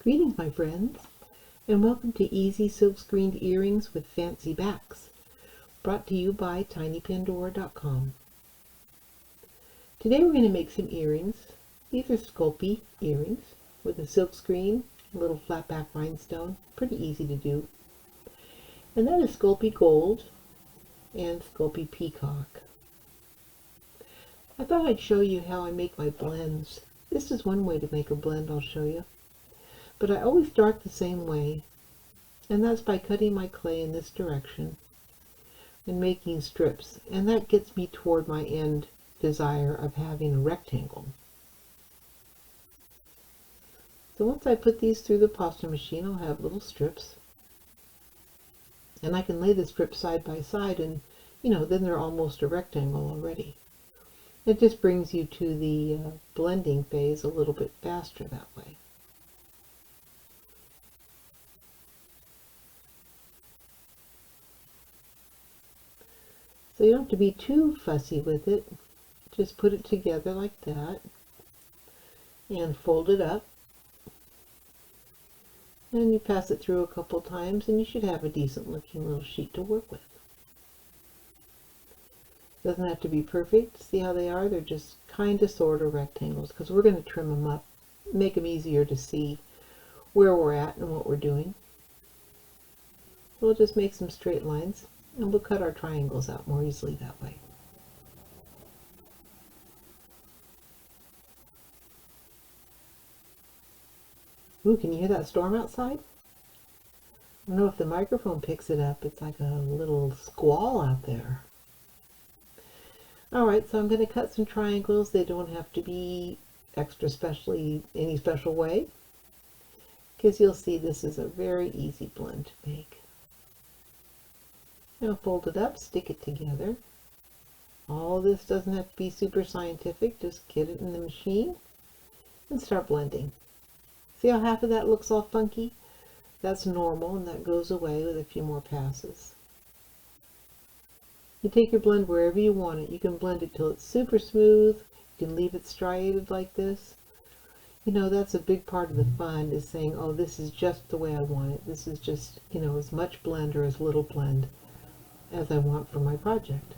Greetings, my friends, and welcome to Easy Silk-Screened Earrings with Fancy Backs, brought to you by tinypandora.com. Today we're going to make some earrings. These are Sculpey earrings with a silk screen, a little flat back rhinestone, pretty easy to do. And that is Sculpey Gold and Sculpey Peacock. I thought I'd show you how I make my blends. This is one way to make a blend I'll show you. But I always start the same way, and that's by cutting my clay in this direction and making strips, and that gets me toward my end desire of having a rectangle. So once I put these through the pasta machine, I'll have little strips, and I can lay the strips side by side, and then they're almost a rectangle already. It just brings you to the blending phase a little bit faster that way. So you don't have to be too fussy with it. Just put it together like that and fold it up. And you pass it through a couple times and you should have a decent looking little sheet to work with. Doesn't have to be perfect. See how they are? They're just kind of sort of rectangles because we're going to trim them up, make them easier to see where we're at and what we're doing. We'll just make some straight lines. And we'll cut our triangles out more easily that way. Ooh, can you hear that storm outside? I don't know if the microphone picks it up. It's like a little squall out there. Alright, so I'm going to cut some triangles. They don't have to be any special way, because you'll see this is a very easy blend to make. Now fold it up, stick it together. All this doesn't have to be super scientific, just get it in the machine and start blending. See how half of that looks all funky? That's normal, and that goes away with a few more passes. You take your blend wherever you want it. You can blend it till it's super smooth. You can leave it striated like this. That's a big part of the fun, is saying, oh, this is just the way I want it. This is just, as much blend or as little blend as I want for my project.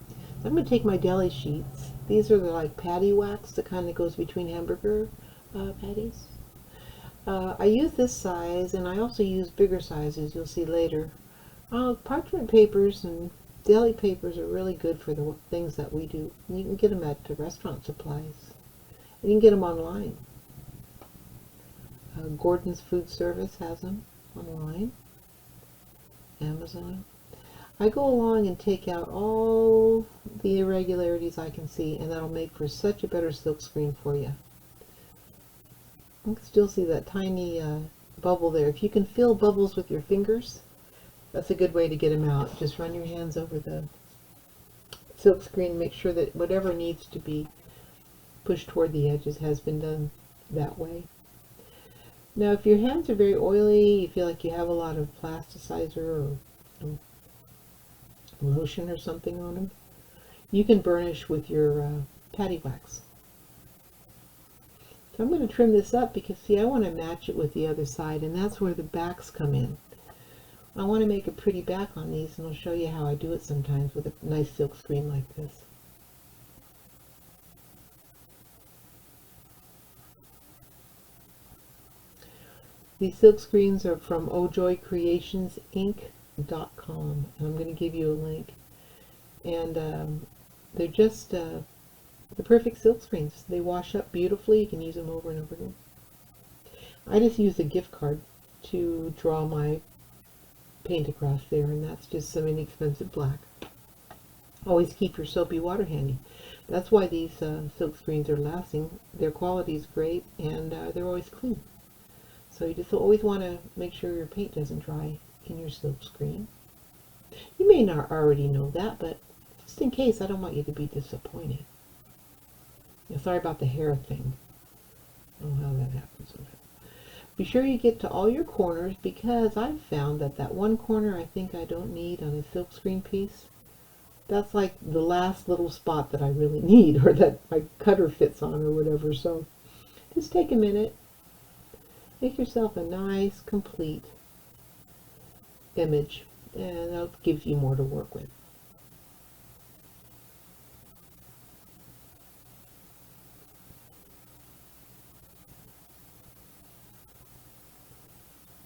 So I'm going to take my deli sheets. These are the like patty wax that kind of goes between hamburger patties. I use this size, and I also use bigger sizes, you'll see later. Parchment papers and deli papers are really good for the things that we do. You can get them at restaurant supplies. And you can get them online. Gordon's Food Service has them online. Amazon. I go along and take out all the irregularities I can see, and that'll make for such a better silk screen for you. You can still see that tiny bubble there. If you can feel bubbles with your fingers, that's a good way to get them out. Just run your hands over the silk screen, make sure that whatever needs to be pushed toward the edges has been done that way. Now, if your hands are very oily, you feel like you have a lot of plasticizer or lotion or something on them, you can burnish with your patty wax. So I'm going to trim this up because, see, I want to match it with the other side, and that's where the backs come in. I want to make a pretty back on these, and I'll show you how I do it sometimes with a nice silk screen like this. These silk screens are from ojoycreationsinc.com, and I'm going to give you a link. And they're just the perfect silk screens. They wash up beautifully. You can use them over and over again. I just use a gift card to draw my paint across there, and that's just some inexpensive black. Always keep your soapy water handy. That's why these silk screens are lasting. Their quality is great, and they're always clean. So you just always want to make sure your paint doesn't dry in your silk screen. You may not already know that, but just in case, I don't want you to be disappointed. Sorry about the hair thing. I don't know how that happens sometimes. Be sure you get to all your corners, because I've found that one corner I think I don't need on a silk screen piece, that's like the last little spot that I really need, or that my cutter fits on or whatever. So just take a minute, make yourself a nice, complete image, and that gives you more to work with.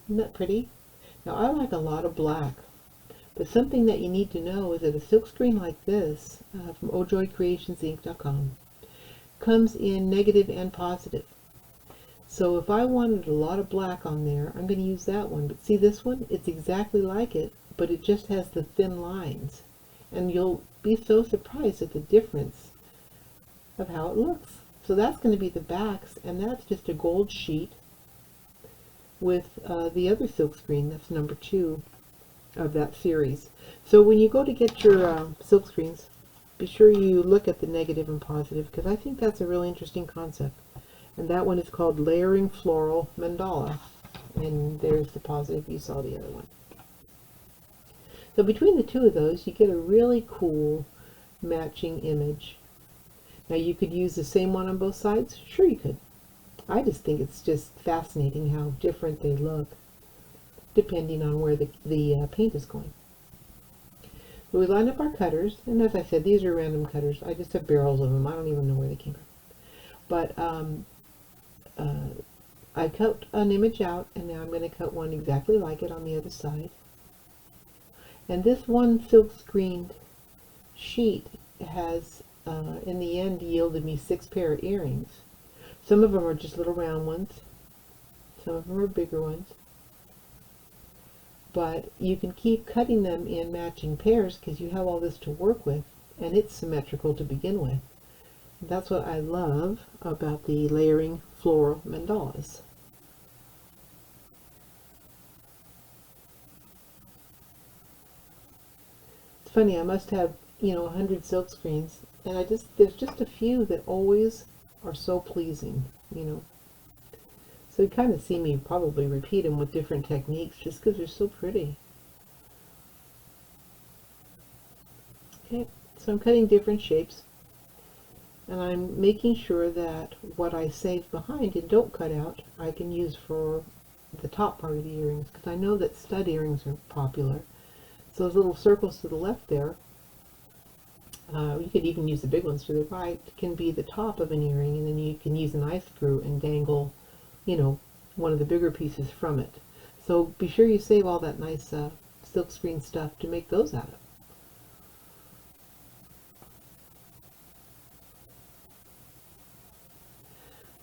Isn't that pretty? Now I like a lot of black, but something that you need to know is that a silkscreen like this from ojoycreationsinc.com comes in negative and positive. So if I wanted a lot of black on there, I'm going to use that one. But see this one? It's exactly like it, but it just has the thin lines. And you'll be so surprised at the difference of how it looks. So that's going to be the backs, and that's just a gold sheet with the other silkscreen. That's number 2 of that series. So when you go to get your silk screens, be sure you look at the negative and positive, because I think that's a really interesting concept. And that one is called Layering Floral Mandala, and there's the positive. You saw the other one. So between the two of those, you get a really cool matching image. Now you could use the same one on both sides. Sure you could. I just think it's just fascinating how different they look depending on where the paint is going. So we line up our cutters, and as I said, these are random cutters. I just have barrels of them. I don't even know where they came from. But I cut an image out, and now I'm going to cut one exactly like it on the other side. And this one silk screened sheet has, in the end, yielded me 6 pair of earrings. Some of them are just little round ones. Some of them are bigger ones. But you can keep cutting them in matching pairs because you have all this to work with, and it's symmetrical to begin with. That's what I love about the layering floral mandalas. It's funny, I must have, 100 silk screens, and there's just a few that always are so pleasing, So you kind of see me probably repeat them with different techniques just because they're so pretty. Okay, so I'm cutting different shapes, and I'm making sure that what I save behind and don't cut out, I can use for the top part of the earrings, because I know that stud earrings are popular. So those little circles to the left there, you could even use the big ones to the right, can be the top of an earring, and then you can use an eye screw and dangle, one of the bigger pieces from it. So be sure you save all that nice silk screen stuff to make those out of.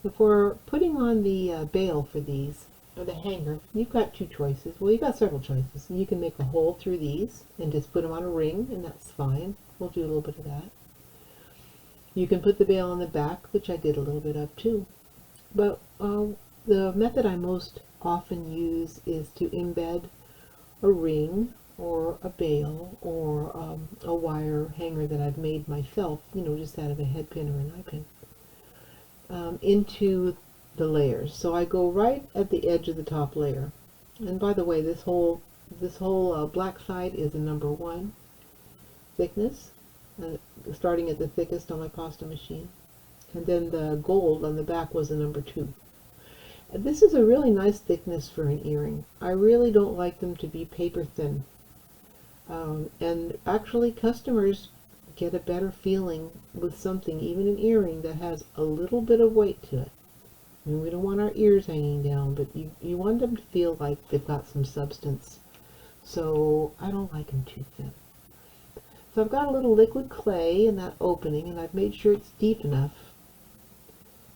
Before putting on the bail for these, or the hanger, you've got 2 choices. Well, you've got several choices. You can make a hole through these and just put them on a ring, and that's fine. We'll do a little bit of that. You can put the bail on the back, which I did a little bit of too. But the method I most often use is to embed a ring or a bail or a wire hanger that I've made myself, just out of a head pin or an eye pin, into the layers. So I go right at the edge of the top layer. And by the way, this whole black side is a number 1 thickness, starting at the thickest on my pasta machine. And then the gold on the back was a number 2. And this is a really nice thickness for an earring. I really don't like them to be paper thin. And actually customers get a better feeling with something, even an earring, that has a little bit of weight to it. I mean, we don't want our ears hanging down, but you want them to feel like they've got some substance. So I don't like them too thin. So I've got a little liquid clay in that opening, and I've made sure it's deep enough.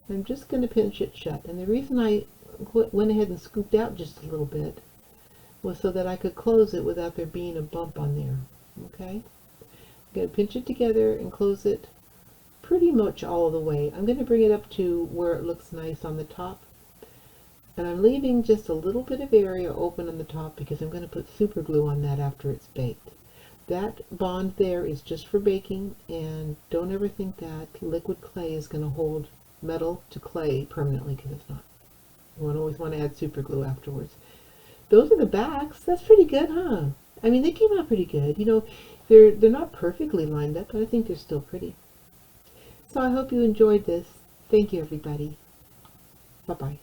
I'm just going to pinch it shut. And the reason I went ahead and scooped out just a little bit was so that I could close it without there being a bump on there. Okay? I'm going to pinch it together and close it pretty much all the way. I'm going to bring it up to where it looks nice on the top. And I'm leaving just a little bit of area open on the top because I'm going to put super glue on that after it's baked. That bond there is just for baking, and don't ever think that liquid clay is going to hold metal to clay permanently, because it's not. You always want to add super glue afterwards. Those are the backs. That's pretty good, huh? I mean, they came out pretty good. They're not perfectly lined up, but I think they're still pretty. So I hope you enjoyed this. Thank you, everybody. Bye-bye.